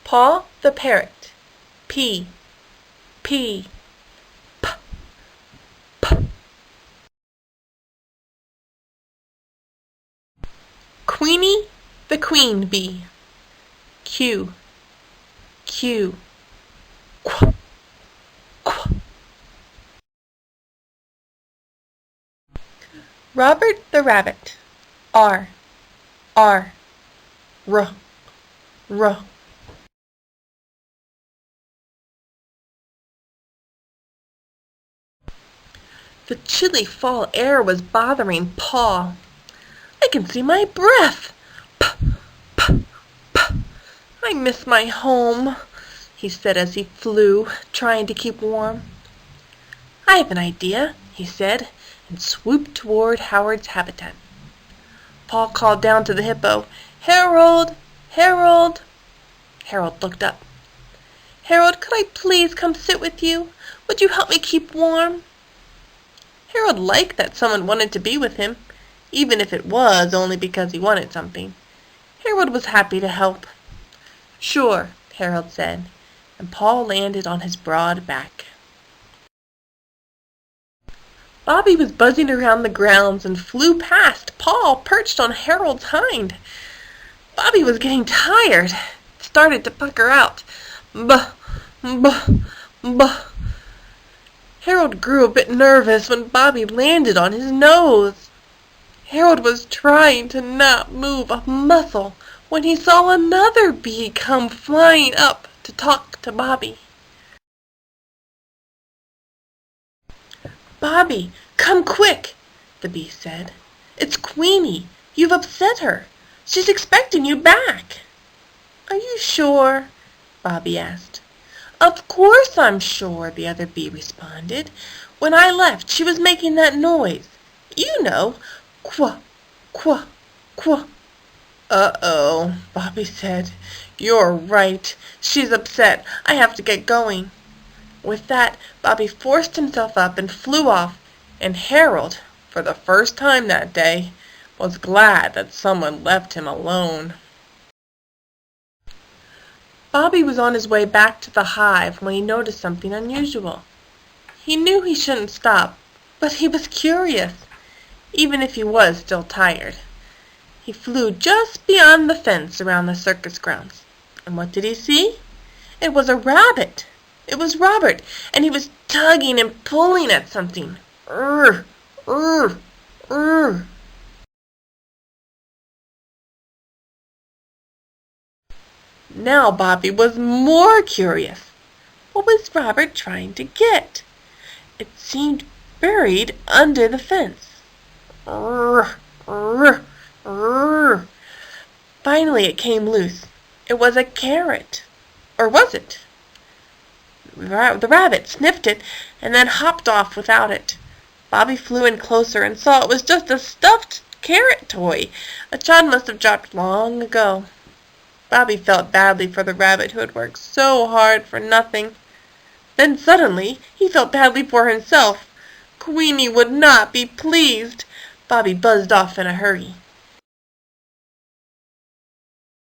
Paul the parrot. P, P, P, P. Queenie the queen bee. Q, Q, Qu, Qu. Robert the rabbit. R, R, R, R. The chilly fall air was bothering Paul. I can see my breath. P, p, p. I miss my home, he said as he flew, trying to keep warm. I have an idea, he said, and swooped toward Howard's habitat. Paul called down to the hippo, Harold, Harold. Harold looked up. Harold, could I please come sit with you? Would you help me keep warm? Harold liked that someone wanted to be with him, even if it was only because he wanted something. Harold was happy to help. Sure, Harold said, and Paul landed on his broad back. Bobby was buzzing around the grounds and flew past Paul perched on Harold's hind. Bobby was getting tired. It started to pucker out. Buh, buh, buh. Harold grew a bit nervous when Bobby landed on his nose. Harold was trying to not move a muscle when he saw another bee come flying up to talk to Bobby. Bobby, come quick, the bee said. It's Queenie. You've upset her. She's expecting you back. Are you sure? Bobby asked. Of course I'm sure, the other bee responded. When I left, she was making that noise. You know, quah, quah, quah. Uh-oh, Bobby said. You're right. She's upset. I have to get going. With that, Bobby forced himself up and flew off, and Harold, for the first time that day, was glad that someone left him alone. Bobby was on his way back to the hive when he noticed something unusual. He knew he shouldn't stop, but he was curious, even if he was still tired. He flew just beyond the fence around the circus grounds. And what did he see? It was a rabbit. It was Robert, and he was tugging and pulling at something. Urgh, urgh, urgh. Now Bobby was more curious. What was Robert trying to get? It seemed buried under the fence. Urgh, urgh, urgh. Finally it came loose. It was a carrot. Or was it? The rabbit sniffed it and then hopped off without it. Bobby flew in closer and saw it was just a stuffed carrot toy. A child must have dropped long ago. Bobby felt badly for the rabbit who had worked so hard for nothing. Then suddenly he felt badly for himself. Queenie would not be pleased. Bobby buzzed off in a hurry.